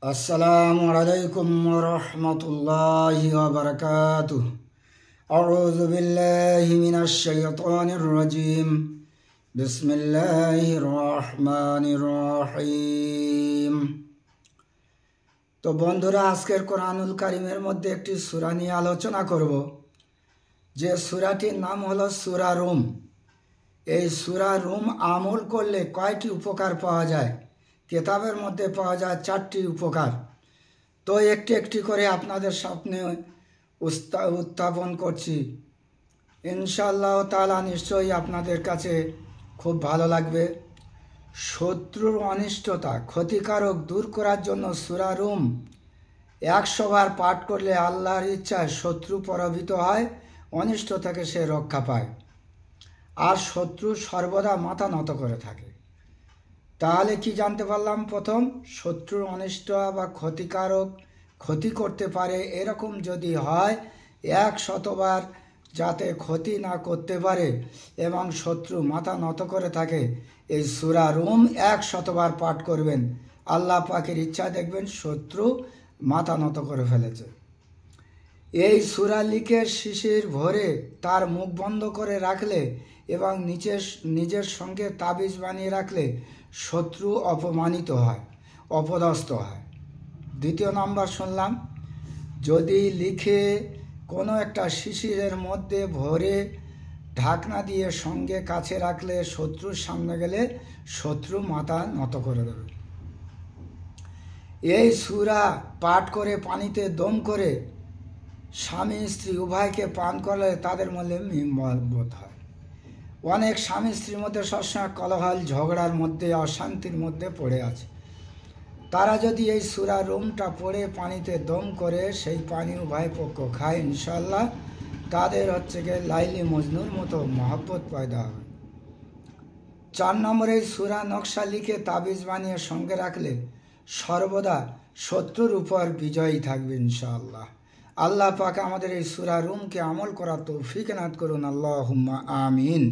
अस्सलामु अलैकुम वरहमतुल्लाहि वबरकातुह। अऊज़ु बिल्लाहि मिनश शैतानिर रजीम। बिस्मिल्लाहिर रहमानिर रहीम। तो बंधुरा आजकेर कुरानुल कारिमेर मध्य एकटी सूरा निये आलोचना करब जे सूराटिर नाम हलो सूरा रूम। এই सूरा रूम আমল করলে কয়টি উপকার পাওয়া যায়? কিতাবের মধ্যে পাওয়া যায় 4টি উপকার। তো একটি একটি করে আপনাদের সামনে উত্থাপন করছি। ইনশাআল্লাহ তাআলা নিশ্চয়ই আপনাদের কাছে খুব ভালো লাগবে। শত্রুর অনিষ্টতা ক্ষতিকারক দূর করার জন্য সূরা রুম 100 বার পাঠ করলে আল্লাহর ইচ্ছায় শত্রু পরাজিত হয়, অনিষ্ট থেকে সে রক্ষা পায়, আর শত্রু সর্বদা মাথা নত করে থাকে। তাহলে কি জানতে পারলাম? প্রথম, শত্রুর অনিষ্ট বা ক্ষতিকারক ক্ষতি করতে পারে এরকম যদি হয় 100 বার যাতে ক্ষতি না করতে পারে এবং শত্রু মাথা নত করে থাকে, এই সূরা রুম 100 বার পাঠ করবেন। আল্লাহ পাকের ইচ্ছা দেখবেন শত্রু মাথা নত করে ফেলেছে। এই সূরা লিখে শিশির ভরে তার মুখ বন্ধ করে রাখলে এবং নিজের সঙ্গে তাবিজ বানিয়ে রাখলে শত্রু অপমানিত হয়, অপদস্থ হয়। দ্বিতীয় নাম্বার শুনলাম, যদি লিখে কোনো একটা শিশিরের মধ্যে ভরে ঢাকনা দিয়ে সঙ্গে কাছে রাখলে শত্রুর সামনে গেলে শত্রু মাথা নত করে দেবে। এই সূরা পাঠ করে পানিতে দম করে স্বামী স্ত্রী উভয়কে পান করলে তাদের মধ্যে মহব্বত হয়। অনেক স্বামী স্ত্রীর মধ্যে সবসময় কলহল ঝগড়ার মধ্যে অশান্তির মধ্যে পড়ে আছে। তারা যদি এই সূরা রুমটা পড়ে পানিতে দম করে সেই পানি উভয় পক্ষ খায়, ইনশাআল্লাহ তাদের লাইলি মজনুর মতো মহব্বত পয়দা হবে। 4 নম্বরে সূরা নকশা লিখে তাবিজ বানিয়ে সঙ্গে রাখলে সর্বদা শত্রুর উপর বিজয়ী থাকবে ইনশাআল্লাহ। আল্লাহ পাক আমাদের এই সূরা রুমকে আমল করার তৌফিক এনায়েত করুন। আল্লাহুম্মা আমিন।